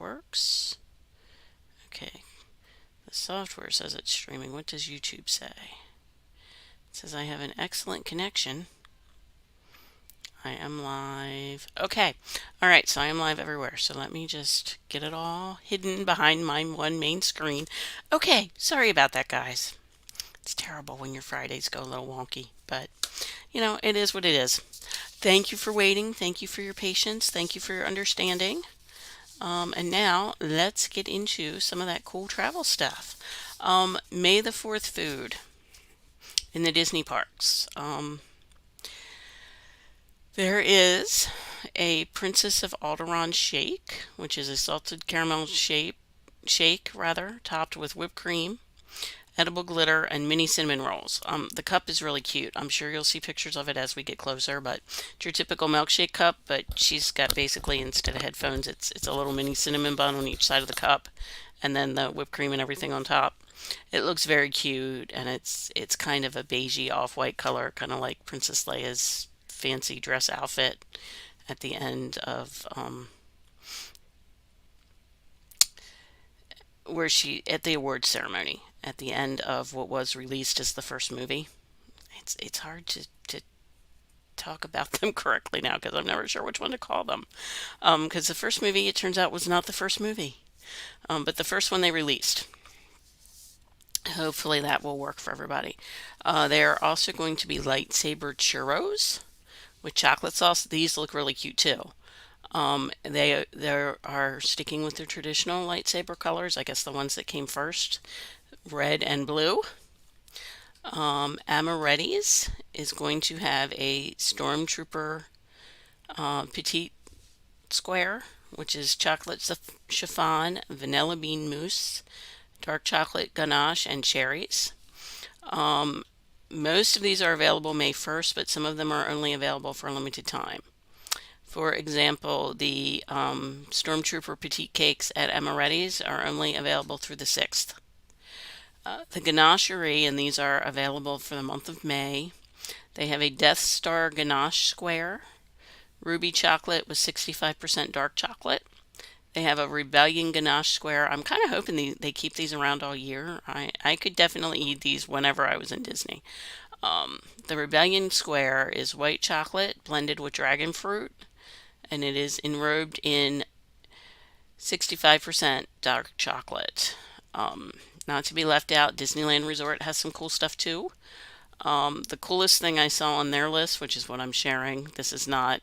works. Okay, the software says it's streaming. What does YouTube say? It says I have an excellent connection. I am live. Okay. All right. So I am live everywhere. So let me just get it all hidden behind my one main screen. Okay. Sorry about that, guys. It's terrible when your Fridays go a little wonky, but it is what it is. Thank you for waiting. Thank you for your patience. Thank you for your understanding. And now let's get into some of that cool travel stuff. May the 4th food in the Disney parks. There is a Princess of Alderaan shake, which is a salted caramel shake rather, topped with whipped cream, edible glitter, and mini cinnamon rolls. The cup is really cute. I'm sure you'll see pictures of it as we get closer, but it's your typical milkshake cup, but she's got basically, instead of headphones, it's a little mini cinnamon bun on each side of the cup, and then the whipped cream and everything on top. It looks very cute, and it's kind of a beigey off-white color, kind of like Princess Leia's fancy dress outfit at the end of where she at the awards ceremony at the end of what was released as the first movie. It's hard to talk about them correctly now because I'm never sure which one to call them. Because the first movie, it turns out, was not the first movie, but the first one they released. Hopefully that will work for everybody. There are also going to be lightsaber churros with chocolate sauce. These look really cute too. They are sticking with their traditional lightsaber colors. I guess the ones that came first, red and blue. Amaretti's is going to have a Stormtrooper petite square, which is chocolate chiffon, vanilla bean mousse, dark chocolate ganache, and cherries. Um, Most of these are available May 1st, but some of them are only available for a limited time. For example, the Stormtrooper Petite Cakes at Amaretti's are only available through the 6th. The Ganachery, and these are available for the month of May. They have a Death Star Ganache Square, Ruby Chocolate with 65% dark chocolate. They have a Rebellion Ganache Square. I'm kind of hoping they keep these around all year. I could definitely eat these whenever I was in Disney. The Rebellion Square is white chocolate blended with dragon fruit, and it is enrobed in 65% dark chocolate. Not to be left out, Disneyland Resort has some cool stuff too. The coolest thing I saw on their list, which is what I'm sharing, this is not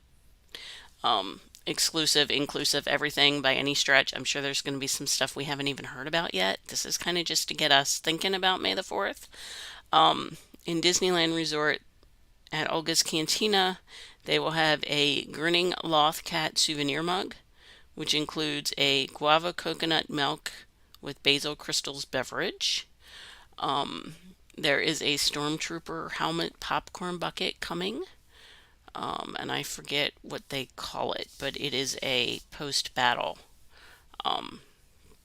exclusive, inclusive, everything by any stretch. I'm sure there's going to be some stuff we haven't even heard about yet. This is kind of just to get us thinking about May the 4th. In Disneyland Resort at Olga's Cantina, they will have a Grinning Loth Cat souvenir mug, which includes a guava coconut milk with basil crystals beverage. There is a Stormtrooper helmet popcorn bucket coming. And I forget what they call it, but it is a post-battle um,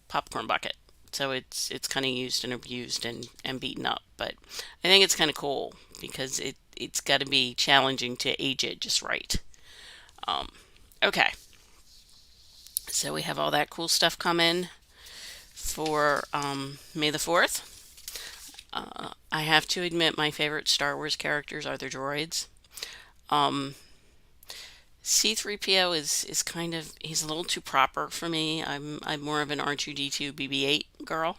popcorn bucket. So it's kind of used and abused and beaten up, but I think it's kind of cool because it's got to be challenging to age it just right. Um, okay, so we have all that cool stuff coming for May the 4th. I have to admit my favorite Star Wars characters are the droids. Um, C3PO is kind of he's a little too proper for me. I'm more of an R2D2 BB-8 girl.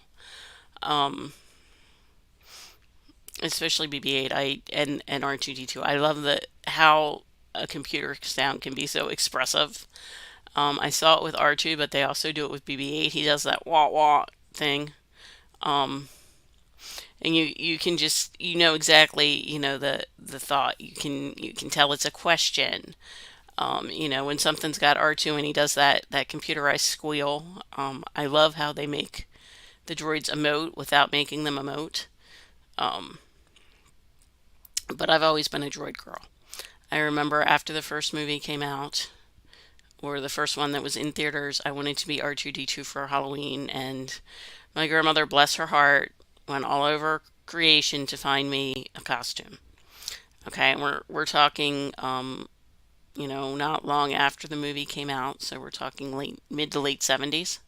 Um, Especially BB-8 and R2D2. I love the how a computer sound can be so expressive. I saw it with R2, but they also do it with BB-8. He does that wah wah thing. Um, and you can just exactly the thought. You can tell it's a question. When something's got R2 and he does that computerized squeal. I love how they make the droids emote without making them emote. Um, but I've always been a droid girl. I remember after the first movie came out, or the first one that was in theaters, I wanted to be R2D2 for Halloween, and my grandmother, bless her heart, went all over creation to find me a costume. Okay, and we're talking not long after the movie came out, so we're talking late mid to late 70s.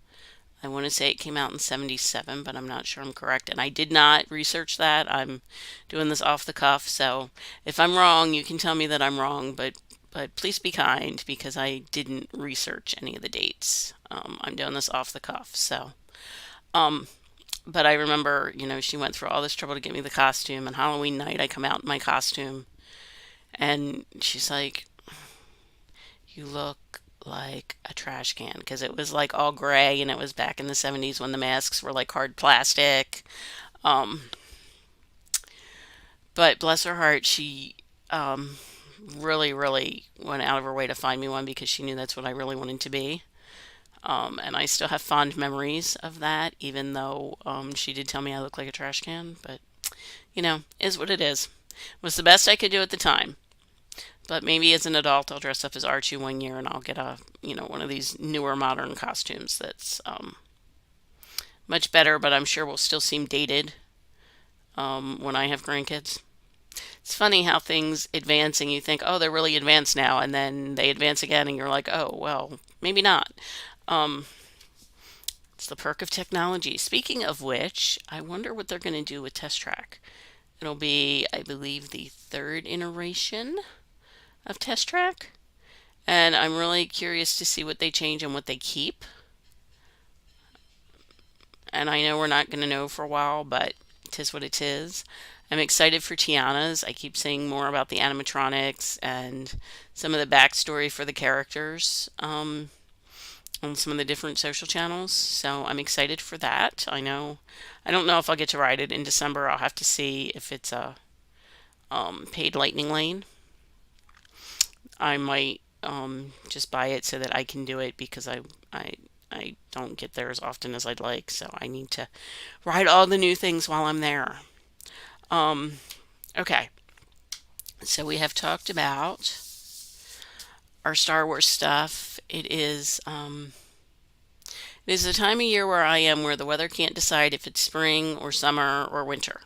I want to say it came out in 77, but I'm not sure I'm correct. And I did not research that. I'm doing this off the cuff. So if I'm wrong, you can tell me that I'm wrong, but please be kind because I didn't research any of the dates. I'm doing this off the cuff. So, um, but I remember, she went through all this trouble to get me the costume, and Halloween night I come out in my costume, and she's like, "You look like a trash can," because it was like all gray, and it was back in the 70s when the masks were like hard plastic. Um, but bless her heart, she really, really went out of her way to find me one because she knew that's what I really wanted to be. And I still have fond memories of that, even though she did tell me I look like a trash can. But, is what it is. It was the best I could do at the time. But maybe as an adult, I'll dress up as Archie one year and I'll get one of these newer modern costumes that's much better, but I'm sure will still seem dated when I have grandkids. It's funny how things advance and you think, oh, they're really advanced now, and then they advance again and you're like, oh, well, maybe not. Um, it's the perk of technology. Speaking of which, I wonder what they're going to do with Test Track. It'll be, I believe, the third iteration of Test Track, and I'm really curious to see what they change and what they keep. And I know we're not going to know for a while, but tis what it is. I'm excited for Tiana's. I keep saying more about the animatronics and some of the backstory for the characters on some of the different social channels. So I'm excited for that. I don't know if I'll get to ride it in December. I'll have to see if it's a paid Lightning Lane. I might just buy it so that I can do it because I don't get there as often as I'd like. So I need to ride all the new things while I'm there. Um, okay, so we have talked about our Star Wars stuff. It is the time of year where I am where the weather can't decide if it's spring or summer or winter.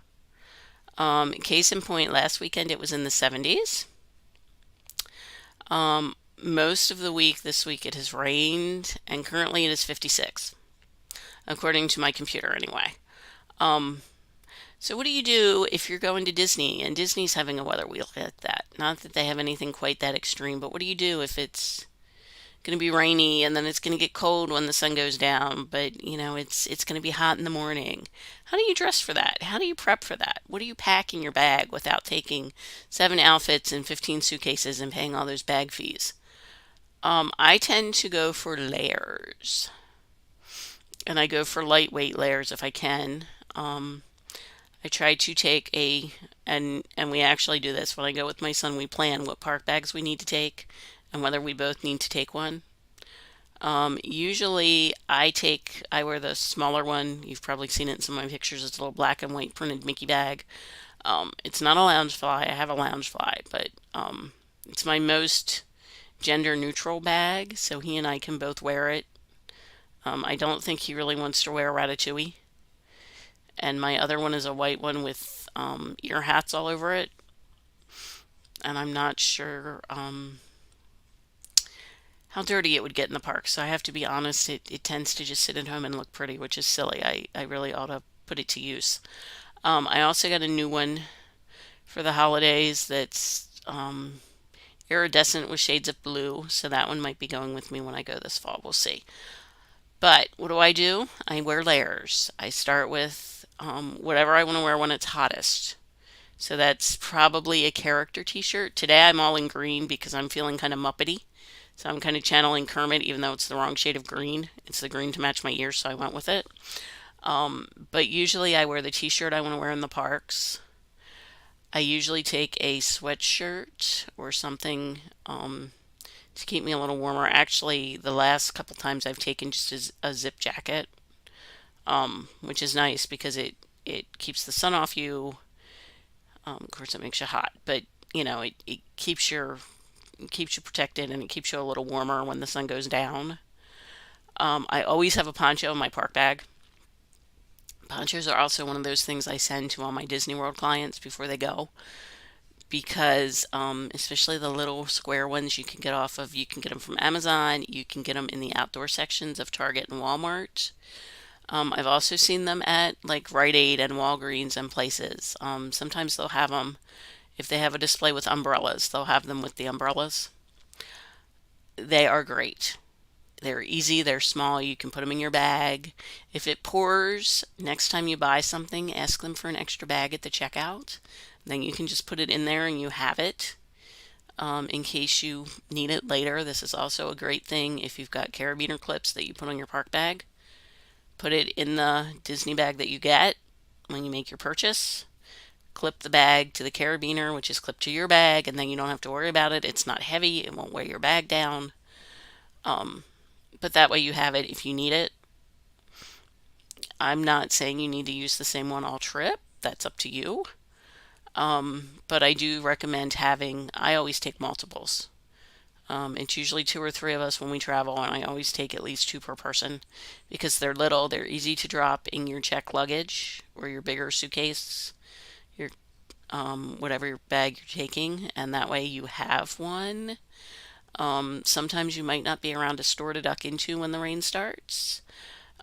Case in point, last weekend it was in the 70s. Most of the week this week it has rained, and currently it is 56, according to my computer anyway. Um, so what do you do if you're going to Disney and Disney's having a weather wheel like that? Not that they have anything quite that extreme, but what do you do if it's going to be rainy and then it's going to get cold when the sun goes down, but it's going to be hot in the morning? How do you dress for that? How do you prep for that? What do you pack in your bag without taking 7 outfits and 15 suitcases and paying all those bag fees? I tend to go for layers, and I go for lightweight layers if I can. I try to take and we actually do this when I go with my son. We plan what park bags we need to take and whether we both need to take one. Usually I wear the smaller one. You've probably seen it in some of my pictures. It's a little black and white printed Mickey bag. It's not a lounge fly. I have a lounge fly, but it's my most gender neutral bag, so he and I can both wear it. I don't think he really wants to wear Ratatouille. And my other one is a white one with ear hats all over it. And I'm not sure how dirty it would get in the park. So I have to be honest, it tends to just sit at home and look pretty, which is silly. I really ought to put it to use. I also got a new one for the holidays that's iridescent with shades of blue. So that one might be going with me when I go this fall. We'll see. But what do? I wear layers. I start with whatever I want to wear when it's hottest. So that's probably a character t-shirt. Today I'm all in green because I'm feeling kind of muppety. So I'm kind of channeling Kermit, even though it's the wrong shade of green. It's the green to match my ears, so I went with it. But usually I wear the t-shirt I want to wear in the parks. I usually take a sweatshirt or something to keep me a little warmer. Actually, the last couple times I've taken just a zip jacket, which is nice because it keeps the sun off you. Of course, it makes you hot, but it keeps you protected and it keeps you a little warmer when the sun goes down. I always have a poncho in my park bag. Ponchos are also one of those things I send to all my Disney World clients before they go because especially the little square ones you can get them from Amazon, you can get them in the outdoor sections of Target and Walmart. I've also seen them at like Rite Aid and Walgreens and places. Sometimes they'll have them, if they have a display with umbrellas, they'll have them with the umbrellas. They are great. They're easy, they're small, you can put them in your bag. If it pours, next time you buy something, ask them for an extra bag at the checkout. Then you can just put it in there and you have it in case you need it later. This is also a great thing if you've got carabiner clips that you put on your park bag. Put it in the Disney bag that you get when you make your purchase. Clip the bag to the carabiner, which is clipped to your bag, and then you don't have to worry about it. It's not heavy, it won't weigh your bag down. Um, but that way you have it if you need it. I'm not saying you need to use the same one all trip. That's up to you. But I do recommend having, I always take multiples. It's usually two or three of us when we travel, and I always take at least two per person because they're little, they're easy to drop in your check luggage or your bigger suitcase, your whatever your bag you're taking, and that way you have one. Sometimes you might not be around a store to duck into when the rain starts.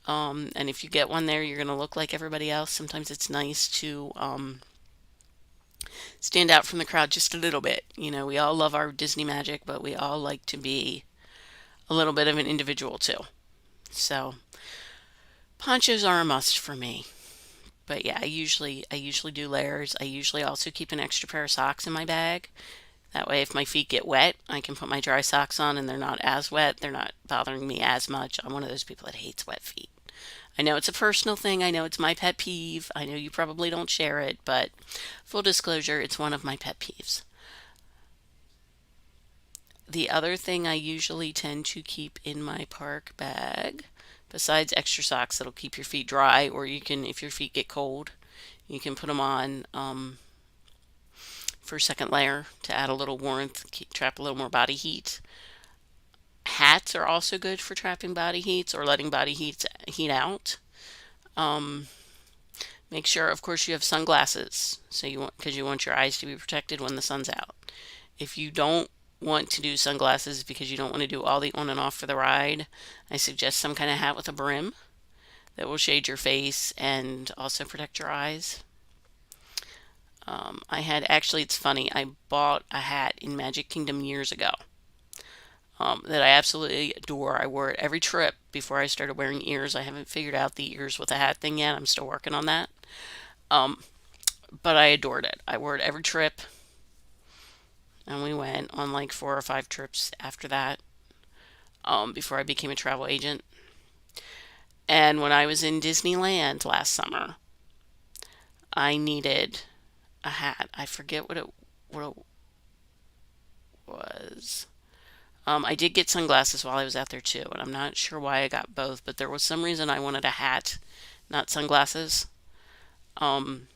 And if you get one there, you're going to look like everybody else. Sometimes it's nice to stand out from the crowd just a little bit. You know, we all love our Disney magic, but we all like to be a little bit of an individual too. So ponchos are a must for me. But yeah, I usually do layers. I usually also keep an extra pair of socks in my bag. That way if my feet get wet, I can put my dry socks on and they're not as wet. They're not bothering me as much. I'm one of those people that hates wet feet. I know it's a personal thing. I know it's my pet peeve. I know you probably don't share it, but full disclosure, it's one of my pet peeves. The other thing I usually tend to keep in my park bag, besides extra socks that'll keep your feet dry, or you can, if your feet get cold, you can put them on for a second layer to add a little warmth, trap a little more body heat. Hats are also good for trapping body heats or letting heat out. Um, Make sure, of course, you have sunglasses, so you want because you want your eyes to be protected when the sun's out. If you don't want to do sunglasses because you don't want to do all the on and off for the ride, I suggest some kind of hat with a brim that will shade your face and also protect your eyes. I had actually, it's funny, I bought a hat in Magic Kingdom years ago that I absolutely adore. I wore it every trip before I started wearing ears. I haven't figured out the ears with a hat thing yet. I'm still working on that. Um, but I adored it. I wore it every trip, and we went on like 4 or 5 trips after that before I became a travel agent. And when I was in Disneyland last summer, I needed a hat. I forget what it was. I did get sunglasses while I was out there too, and I'm not sure why I got both, but there was some reason I wanted a hat, not sunglasses. Um,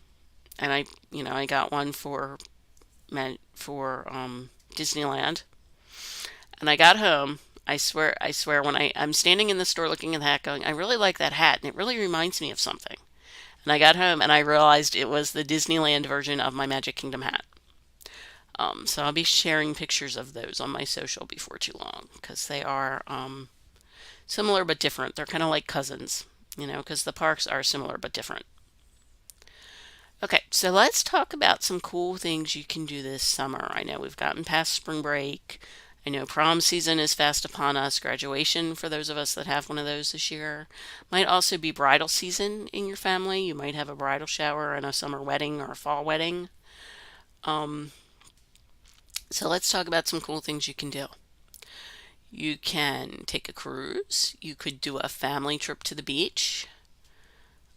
and I got one for Disneyland, and I got home. I swear, when I'm standing in the store looking at the hat, going, I really like that hat, and it really reminds me of something. And I got home and I realized it was the Disneyland version of my Magic Kingdom hat. So I'll be sharing pictures of those on my social before too long because they are similar but different. They're kind of like cousins, because the parks are similar but different. Okay, so let's talk about some cool things you can do this summer. I know we've gotten past spring break. I know prom season is fast upon us. Graduation, for those of us that have one of those this year, might also be bridal season in your family. You might have a bridal shower and a summer wedding or a fall wedding. Um, so let's talk about some cool things you can do. You can take a cruise. You could do a family trip to the beach,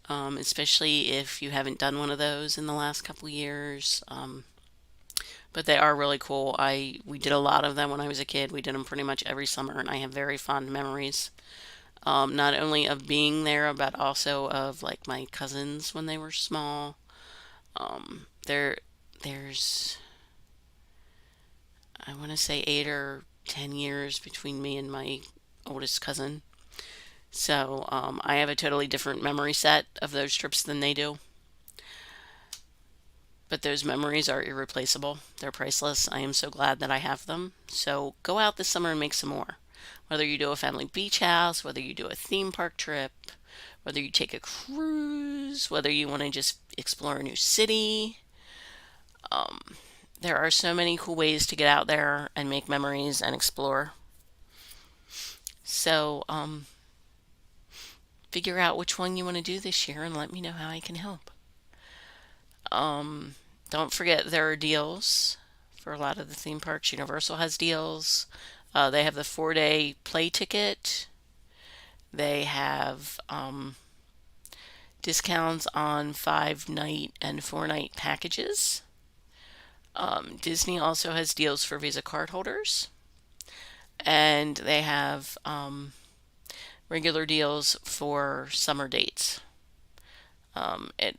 especially if you haven't done one of those in the last couple years. But they are really cool. We did a lot of them when I was a kid. We did them pretty much every summer, and I have very fond memories. Not only of being there, but also of like my cousins when they were small. There's I want to say 8 or 10 years between me and my oldest cousin. So I have a totally different memory set of those trips than they do. But those memories are irreplaceable. They're priceless. I am so glad that I have them. So go out this summer and make some more. Whether you do a family beach house, whether you do a theme park trip, whether you take a cruise, whether you want to just explore a new city. Um, there are so many cool ways to get out there and make memories and explore. So figure out which one you want to do this year and let me know how I can help. Um, don't forget there are deals for a lot of the theme parks. Universal has deals. They have the 4-day play ticket. They have discounts on 5-night and 4-night packages. Disney also has deals for Visa card holders, and they have regular deals for summer dates. It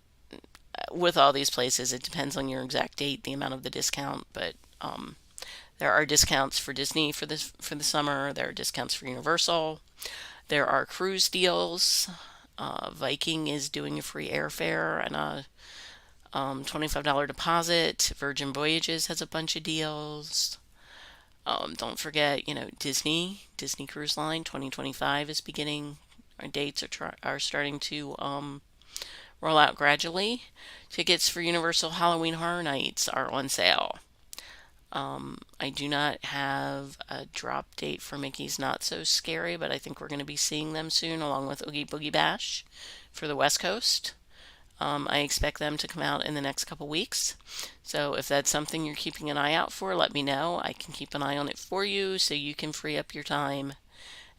With all these places, it depends on your exact date, the amount of the discount, but there are discounts for Disney for the summer. There are discounts for Universal. There are cruise deals. Viking is doing a free airfare and a $25 deposit. Virgin Voyages has a bunch of deals. Don't forget, Disney Cruise Line 2025 is beginning. Our dates are starting to roll out gradually. Tickets for Universal Halloween Horror Nights are on sale. I do not have a drop date for Mickey's Not So Scary, but I think we're going to be seeing them soon, along with Oogie Boogie Bash for the West Coast. I expect them to come out in the next couple weeks. So if that's something you're keeping an eye out for, let me know. I can keep an eye on it for you so you can free up your time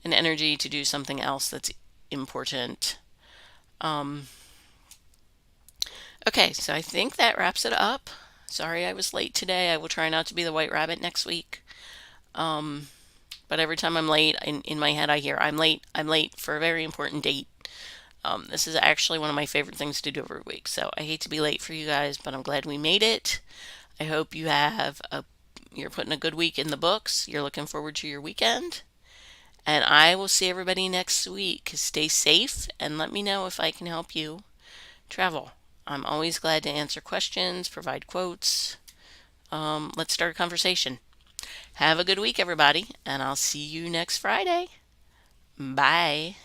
and energy to do something else that's important. Um, okay, so I think that wraps it up. Sorry I was late today. I will try not to be the white rabbit next week. Um, but every time I'm late, in my head I hear, I'm late for a very important date. This is actually one of my favorite things to do every week. So I hate to be late for you guys, but I'm glad we made it. I hope you're putting a good week in the books. You're looking forward to your weekend. And I will see everybody next week. Stay safe and let me know if I can help you travel. I'm always glad to answer questions, provide quotes. Let's start a conversation. Have a good week, everybody, and I'll see you next Friday. Bye.